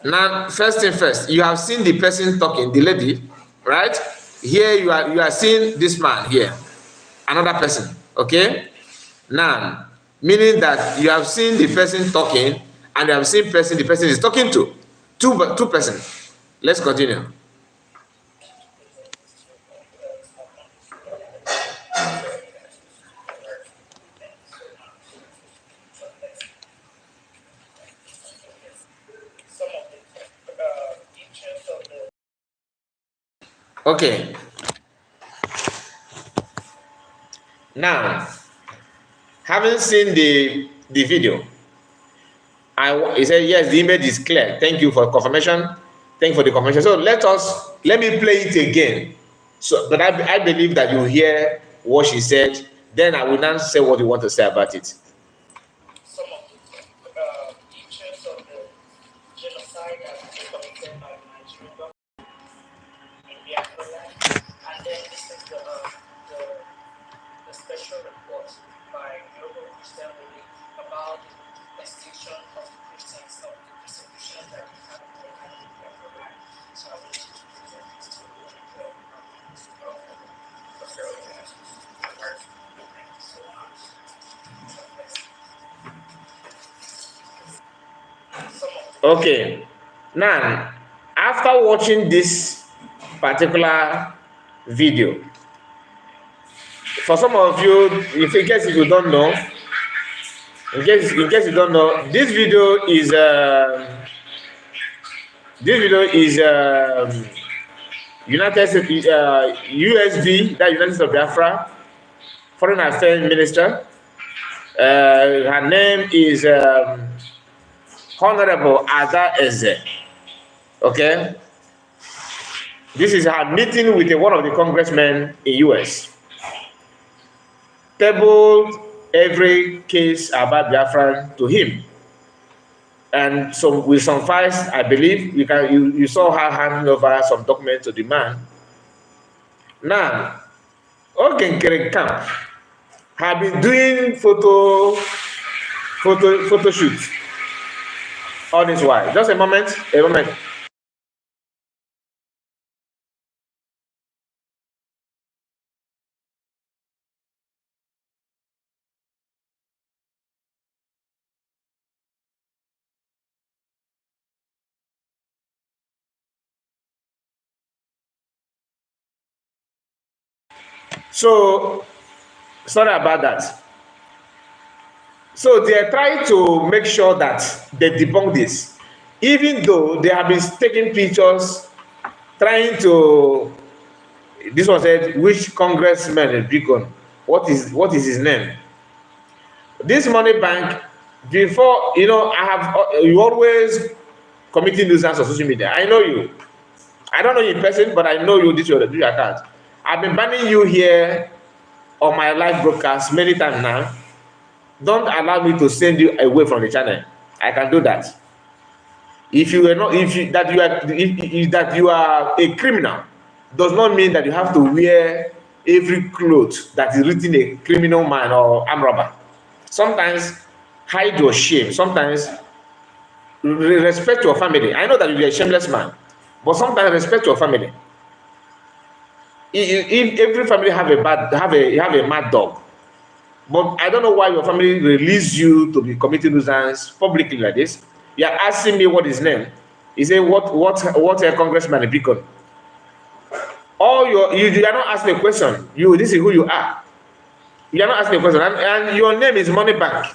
Now, first thing first, you have seen the person talking, the lady, right? Here you are seeing this man here, another person, okay? Now, meaning that you have seen the person talking and you have seen the person is talking to. Two persons. Let's continue. Okay. Now, having seen the video, he said, yes, the image is clear. Thank you for confirmation. Thank you for the confirmation. So let me play it again. So, but I believe that you hear what she said. Then I will now say what you want to say about it. Some of the teachers of the genocide that was committed by the Nigerian government in the Afroland, and then this is the special report by Global Christian Relief about the extinction of the Christians, of the persecution that we have in the Afroland. So I want you to present this to Okay. Now, after watching this particular video, for some of you, if in case you don't know, in case you don't know, this video is United States USB, that United States of Biafra, Foreign Affairs Minister. Her name is Honorable Ada Eze. Okay, this is her meeting with one of the congressmen in US. Tabled every case about Biafra to him, and so with some files, I believe you saw her handing over some documents to the man. Now, Nkere camp have been doing photo shoots all this while. Just a moment. So, sorry about that. So they are trying to make sure that they debunk this, even though they have been taking pictures, trying to. This one said, which congressman is Beacon? What is his name? This money bank, before, you always committing nuisance on social media. I know you. I don't know you in person, but I know you. This your account. I've been banning you here on my live broadcast many times now. Don't allow me to send you away from the channel. I can do that. If you are a criminal, does not mean that you have to wear every clothes that is written a criminal man or armed robber. Sometimes hide your shame. Sometimes respect your family. I know that you're a shameless man, but sometimes respect your family. If every family have a mad dog, but I don't know why your family released you to be committing nuisance publicly like this. You are asking me what his name. He said, what a congressman Beacon. You are not asking a question. This is who you are. You are not asking a question, and your name is Money Bank,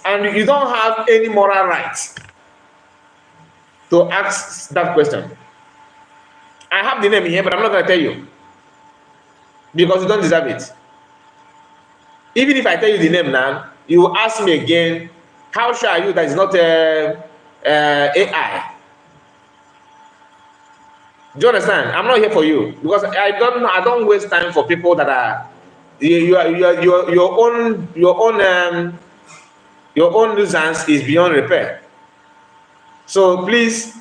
and you don't have any moral right to ask that question. I have the name here, but I'm not going to tell you because you don't deserve it. Even if I tell you the name now, you will ask me again, how sure are you that it's not AI? Do you understand? I'm not here for you because I don't waste time for people that are your own nuisance is beyond repair. So please,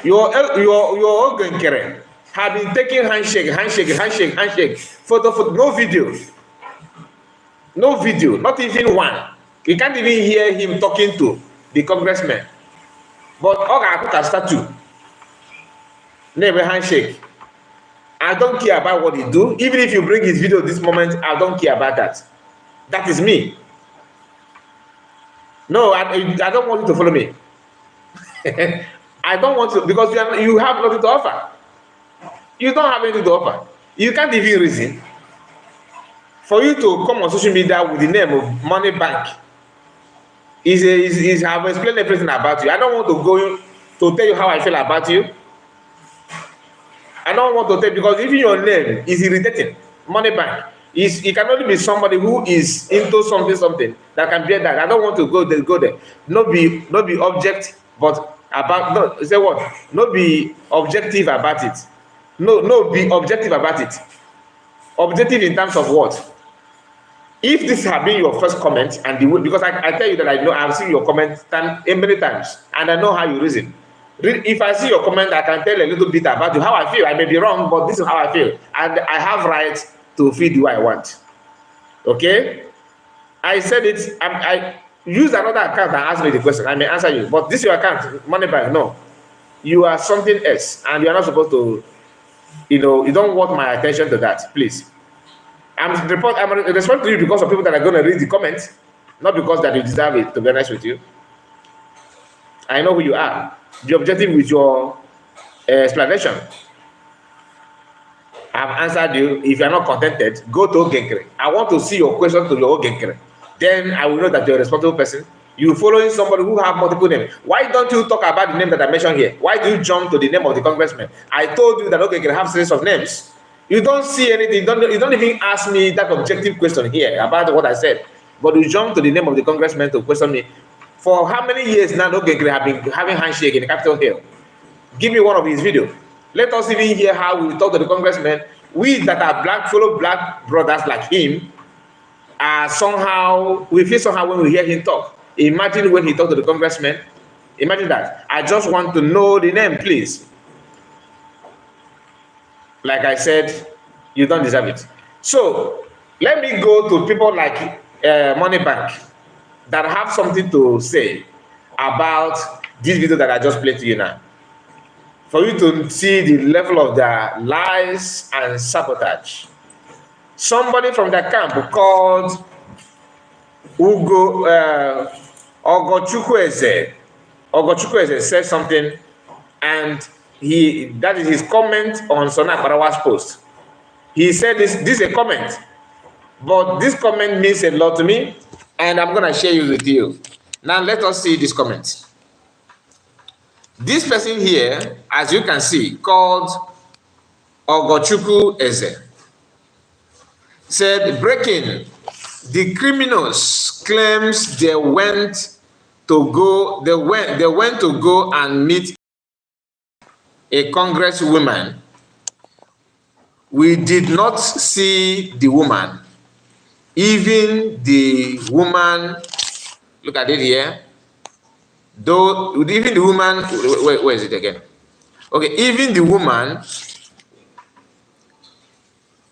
your Nkere have been taking handshake, photo, no video, not even one. You can't even hear him talking to the congressman. But Oga put a statue, never handshake. I don't care about what he do. Even if you bring his video this moment, I don't care about that. That is me. No, I don't want you to follow me. I don't want to, because you have nothing to offer. You don't have anything to offer. You can't even reason. For you to come on social media with the name of Money Bank, I've explained everything about you. I don't want to go to tell you how I feel about you. I don't want to tell, because even your name is irritating. Money Bank. It can only be somebody who is into something that can bear that. I don't want to go there. Not be object, but about, no, say what? Not be objective about it. No, be objective about it. Objective in terms of what? If this had been your first comment, and because I tell you that I know, I've seen your comment many times, and I know how you reason. If I see your comment, I can tell a little bit about you, how I feel. I may be wrong, but this is how I feel, and I have right to feed you what I want. Okay? I said it. I use another account and ask me the question. I may answer you, but this is your account, Money Bank. No, you are something else, and you are not supposed to you don't want my attention to that, please. I'm responding to you because of people that are going to read the comments, not because that you deserve it, to be honest with you. I know who you are. The objective with your explanation. I've answered you. If you're not contented, go to Nkere. I want to see your question to your Nkere. Then I will know that you're a responsible person. You following somebody who have multiple names. Why don't you talk about the name that I mentioned here? Why do you jump to the name of the congressman? I told you that Nkere have series of names. You don't see anything. You don't even ask me that objective question here about what I said. But you jump to the name of the congressman to question me. For how many years now Nkere have been having handshake in Capitol Hill? Give me one of his videos. Let us even hear how we talk to the congressman. We that are black, fellow black brothers like him, are somehow, we feel somehow when we hear him talk. Imagine when he talked to the congressman. Imagine that. I just want to know the name, please. Like I said, you don't deserve it. So let me go to people like Money Bank that have something to say about this video that I just played to you now, for you to see the level of their lies and sabotage. Somebody from the camp called Ogochukwueze said something, and that is his comment on Akparawa's post. He said this is a comment, but this comment means a lot to me, and I'm going to share it with you. Now let us see this comment. This person here, as you can see, called Ogochukwueze, said, breaking, the criminals claims they went to go and meet a congresswoman. We did not see the woman. Even the woman, look at it here. Though even the woman, where is it again? Okay, even the woman,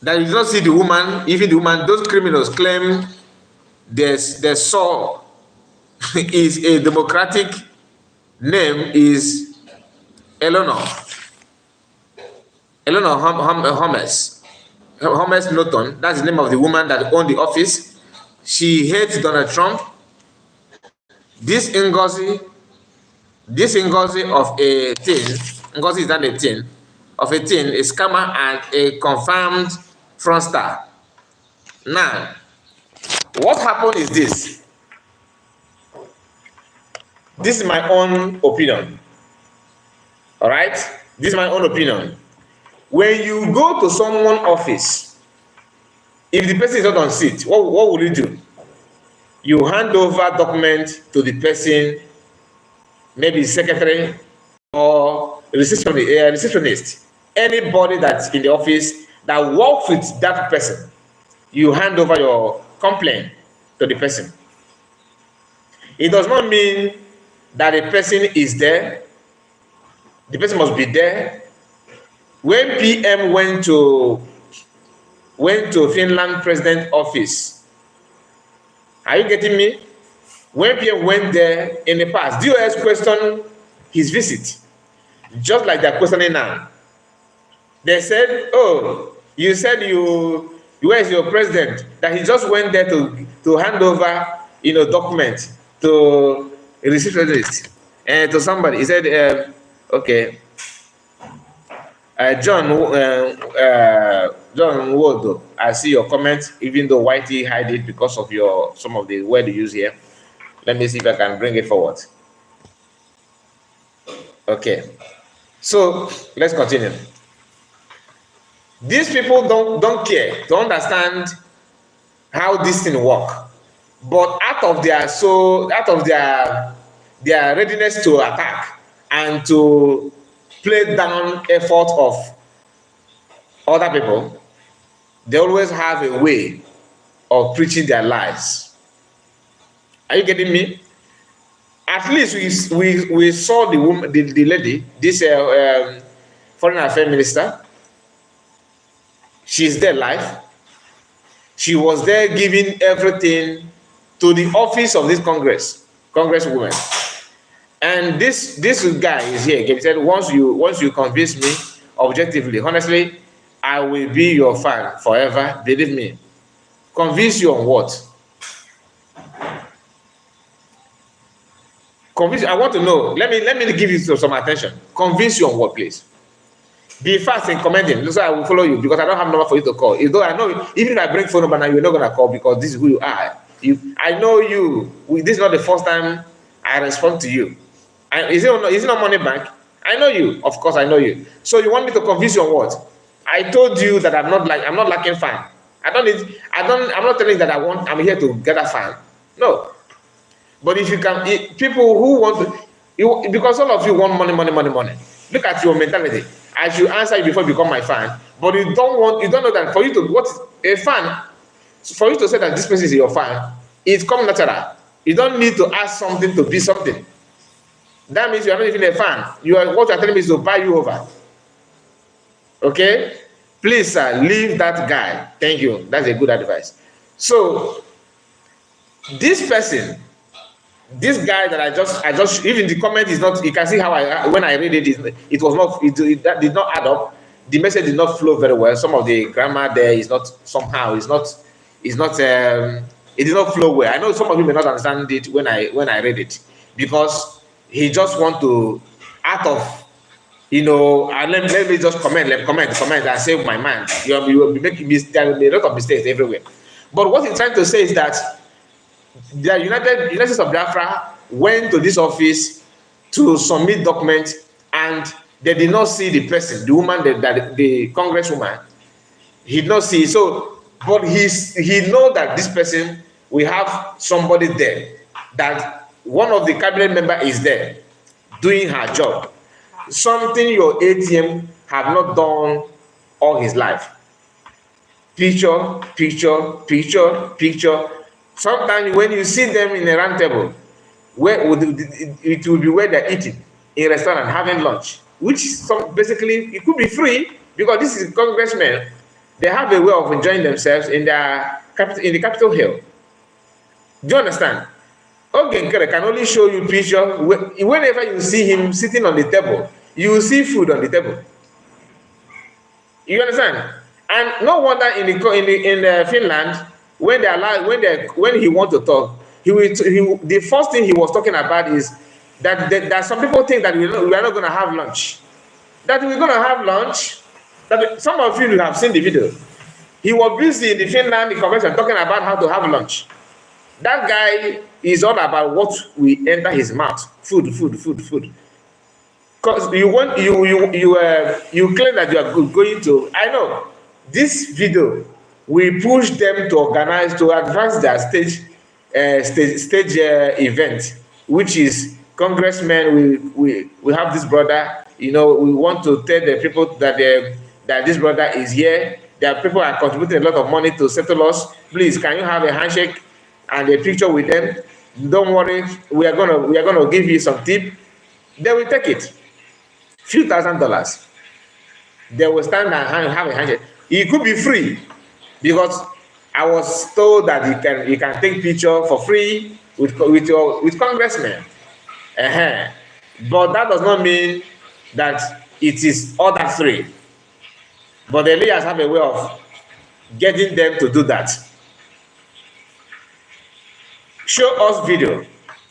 that you don't see the woman, even the woman, those criminals claim their soul is a democratic name is Eleanor Holmes Norton. That's the name of the woman that owned the office. She hates Donald Trump. This Ngozi of a teen, Ngozi is not a teen, of a teen, a scammer and a confirmed fraudster. Now, what happened is this. This is my own opinion. All right? This is my own opinion. When you go to someone's office, if the person is not on seat, what will you do? You hand over documents to the person, maybe secretary or receptionist, anybody that's in the office that works with that person. You hand over your complaint to the person. It does not mean that a person is there. The person must be there. When PM went to Finland president office, are you getting me? When PM went there in the past, DOS questioned his visit, just like they're questioning now. They said, "Oh, you said where is your president?" That he just went there to hand over, documents to a receptionist and to somebody. He said, "Okay, John Wodo, I see your comment. Even though Whitey hide it because of some of the word you use here. Let me see if I can bring it forward." Okay, so let's continue. These people don't care to understand how this thing work, but out of their readiness to attack and to play down effort of other people, they always have a way of preaching their lies. Are you getting me? At least we saw the woman, the lady, this foreign affairs minister. She's there live. She was there giving everything to the office of this congresswoman. And this guy is here. He said, once you convince me objectively, honestly, I will be your fan forever. Believe me. Convince you on what? Convince. I want to know. Let me give you some attention. Convince you on what, please? Be fast in commenting. So I will follow you because I don't have number for you to call. Though I know even if I bring phone number now, you're not gonna call because this is who you are. I know you. This is not the first time I respond to you. Is it not money bank? I know you. Of course, I know you. So you want me to convince you on what? I told you that I'm not lacking fan. I'm not telling you that I'm here to get a fan. No. But if you can, people who want to, because all of you want money, money, money, money. Look at your mentality. I should answer you before you become my fan. But you don't know that for you to, what a fan, for you to say that this person is your fan, it comes natural. You don't need to ask something to be something. That means you are not even a fan. What you are telling me is to buy you over. Okay? Please, sir, leave that guy. Thank you. That's a good advice. So, this person, this guy that I just even the comment is not, you can see how when I read it was not, it did not add up. The message did not flow very well. Some of the grammar there is not, somehow it did not flow well. I know some of you may not understand it when I read it, because he just want to, out of, let me just comment and save my mind. You will be making there will be a lot of mistakes everywhere. But what he's trying to say is that the United States of Biafra went to this office to submit documents, and they did not see the person, the woman, the congresswoman. He did not see. So, but he know that this person, we have somebody there, that one of the cabinet member is there doing her job. Something your ATM have not done all his life. Picture. Sometimes when you see them in a round table, it will be where they're eating in a restaurant, having lunch, which basically it could be free, because this is congressmen. They have a way of enjoying themselves in the Capitol Hill. Do you understand? Nkere can only show you picture. Whenever you see him sitting on the table, you will see food on the table. You understand? And no wonder in Finland, when he want to talk, the first thing he was talking about is that some people think that we are not going to have lunch. That we're going to have lunch. That some of you have seen the video. He was busy in the Finland convention talking about how to have lunch. That guy is all about what we enter his mouth. Food. Because you claim that you are going to. I know this video will push them to advance their stage event, which is congressmen. We have this brother. We want to tell the people that this brother is here. That people are contributing a lot of money to settle us. Please, can you have a handshake and a picture with them? Don't worry, we are gonna give you some tip. They will take it. Few $1,000s. They will stand and have a handshake. It could be free, because I was told that you can take picture for free with congressmen. But that does not mean that it is all that free. But the leaders have a way of getting them to do that. Show us video.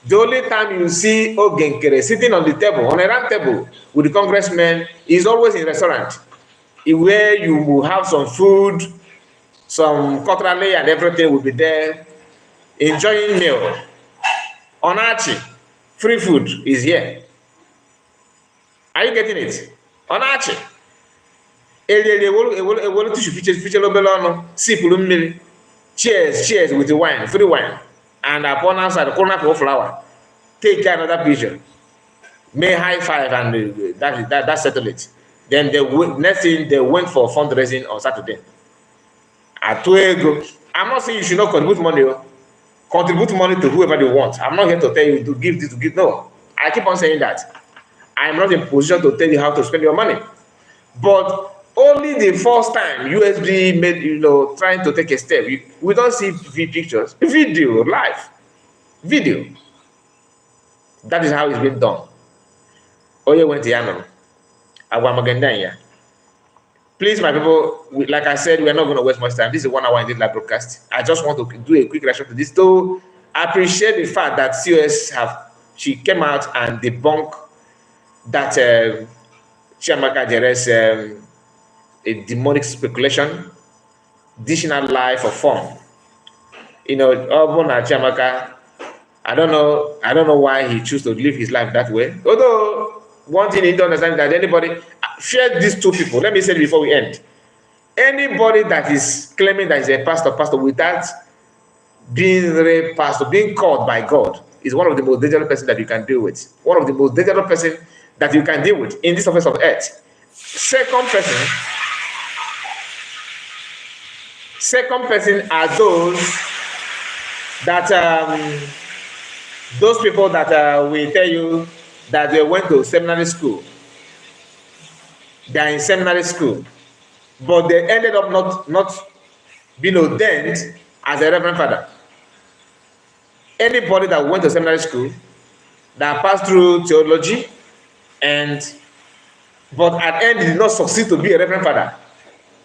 The only time you see Nkere sitting on the table, on a round table with the congressman, is always in a restaurant, where you will have some food, some cutlery and everything will be there, enjoying meal. Onachi, free food is here. Are you getting it? Onachi. Cheers with the wine, free wine. And upon outside the corner of flower, take another picture, may high five, and that settle it. Then next thing they went for fundraising on Saturday. I'm not saying you should not contribute money. Contribute money to whoever they want. I'm not here to tell you to give this, to give. No, I keep on saying that. I'm not in position to tell you how to spend your money. But only the first time USB made, trying to take a step, we don't see pictures, video, live, video. That is how it's been done. Oye went to Yano, Agwamagandanya. Please, my people, like I said, we're not going to waste much time. This is 1 hour in this live broadcast. I just want to do a quick reaction to this. To appreciate the fact that she came out and debunked that Chiamak Jere's a demonic speculation, dishing out lie for fun. You know, Obona Chiamaka, I don't know why he chose to live his life that way. Although one thing you need to understand that anybody share these two people. Let me say it before we end. Anybody that is claiming that is a pastor without being a pastor, being called by God, is one of the most dangerous person that you can deal with. One of the most dangerous person that you can deal with in this surface of earth. Second person are those people that will tell you that they went to seminary school. They are in seminary school, but they ended up not being ordained as a reverend father. Anybody that went to seminary school, that passed through theology, but at the end did not succeed to be a reverend father,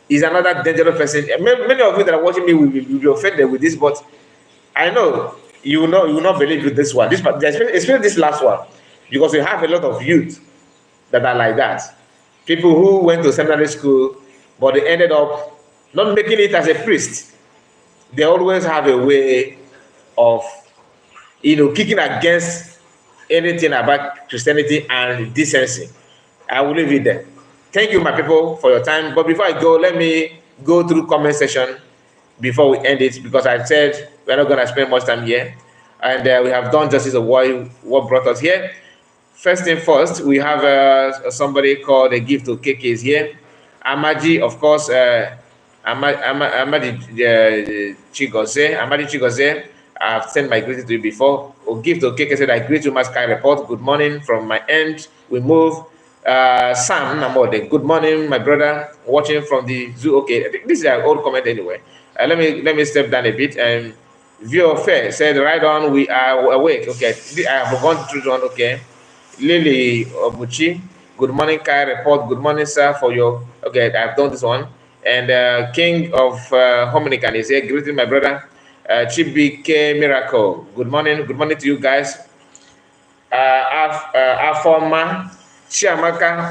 is another dangerous person. Many of you that are watching me will be offended with this, but I know you will not believe with this one. Especially this last one, because we have a lot of youth that are like that. People who went to seminary school, but they ended up not making it as a priest. They always have a way of, kicking against anything about Christianity and decency. I will leave it there. Thank you, my people, for your time. But before I go, let me go through comment section before we end it, because I said we're not going to spend much time here. And we have done justice of what brought us here. First thing first, we have somebody called A Gift to KK is here. Amadi, of course, Amadi Chigoze. I've sent my greeting to you before. A Gift to KK said, I greet you, Sky Report. Good morning from my end. We move. Sam Namode, good morning, my brother, watching from the zoo. Okay, this is an old comment anyway. Let me step down a bit. And View Fair said, right on, we are awake. Okay, I have gone through one. Okay, Lily Obuchi, good morning, Kai Report. Good morning, sir, for your. Okay, I've done this one. And King of Hominican is here, greeting my brother, Chibike Miracle. Good morning to you guys. Afoma Chiamaka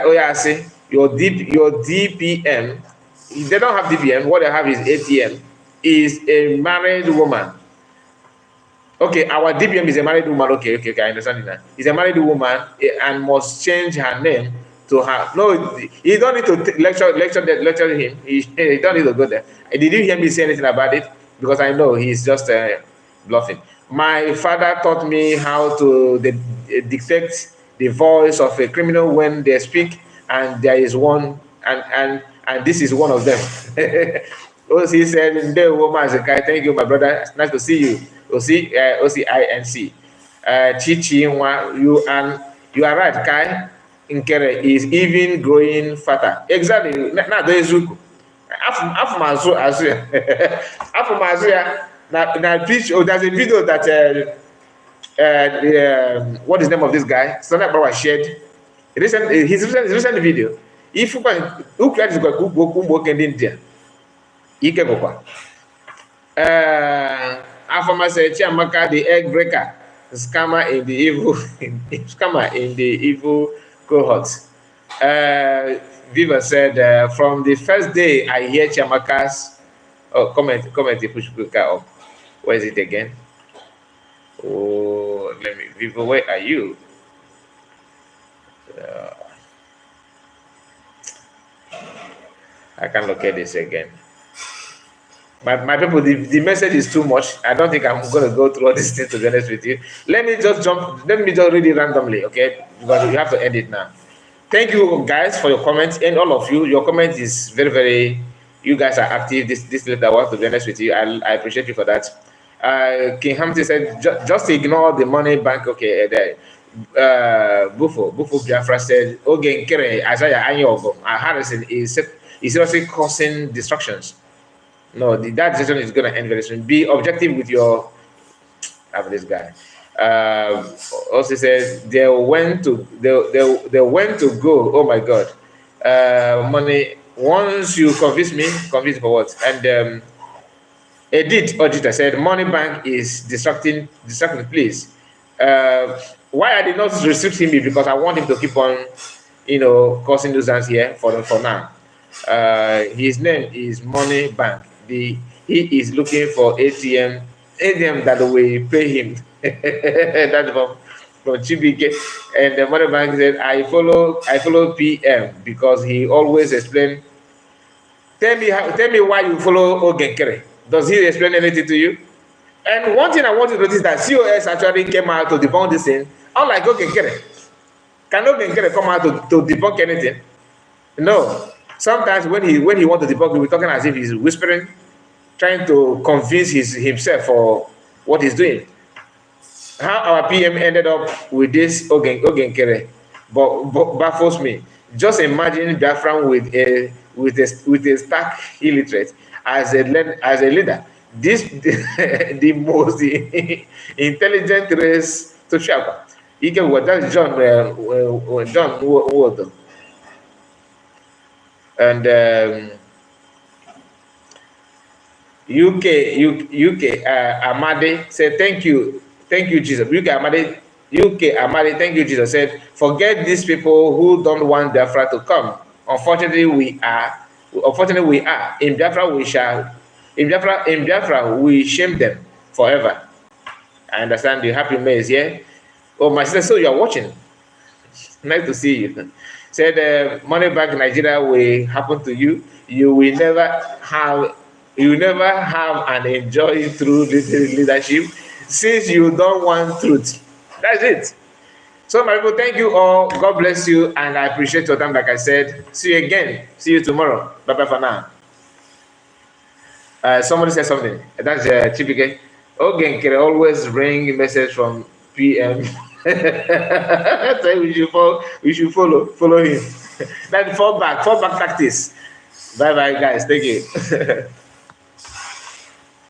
Oyase, your DPM. They don't have DPM. What they have is ATM. Is a married woman. Okay, our DPM is a married woman. Okay, I understand it now. Is a married woman and must change her name to her. No, you don't need to lecture him. He don't need to go there. Did you hear me say anything about it? Because I know he's just bluffing. My father taught me how to detect the voice of a criminal when they speak, and there is one, and this is one of them. He said, thank you, my brother. It's nice to see you. OCINC. Chichi, you are right, Kai. Nkere is even growing fatter. Exactly. Now there is there's a video that what is the name of this guy? Akparawa shared his recent video. If you can, who created this India? Afama said, Chiamaka, the egg breaker, scammer in the evil cohort. Viva said, from the first day I hear Chiamaka's comment, push up. Where is it again? Oh, let me, Viva, where are you? I can't look at this again. My people, the message is too much. I don't think I'm going to go through all these things, to be honest with you. Let me just read it randomly, okay? Because you have to end it now. Thank you, guys, for your comments. And all of you, your comment is very, very, you guys are active. This letter work, to be honest with you. I appreciate you for that. King Hamti said, just ignore the money bank, okay? Bufo Biafra said, okay, Nkere, Isaiah Anyogo, Harrison is seriously causing destructions. No, that decision is going to end very soon. Be objective with your. This guy. Also says they went to go. Oh my God, money. Once you convince me for what? And Edith auditor said, "Money bank is distracting. Please, why I did not restrict him is because I want him to keep on, causing nuisance here for now. His name is Money Bank. He is looking for ATM that will pay him. That's from Chibike. And the Money Bank said, I follow PM because he always explain. Tell me why you follow Ogenkere. Does he explain anything to you? And one thing I want to notice that COS actually came out to debunk this thing, unlike Ogenkere. Can Ogenkere come out to debunk anything? No. Sometimes when he wants to debunk, he'll be talking as if he's whispering, trying to convince himself for what he's doing. How our PM ended up with this Ogenkere but baffles me. Just imagine Biafran with a stark illiterate as a leader. This the most intelligent race to Chiamak. That's John Ward. And UK Amade said, thank you, Jesus. UK Amade, thank you, Jesus. Said, forget these people who don't want Biafra to come. Unfortunately, we are. In Biafra, we shame them forever. I understand you. Happy Mays, yeah. Oh, my sister, so you are watching. Nice to see you. Said, money back in Nigeria will happen to you. You will never have and enjoy true leadership since you don't want truth. That's it. So, my people, thank you all. God bless you, and I appreciate your time. Like I said, see you again. See you tomorrow. Bye bye for now. Somebody said something. That's Chibike. Nkere always bring message from PM. So we should follow him. Then fall back tactics. Bye bye, guys. Thank you.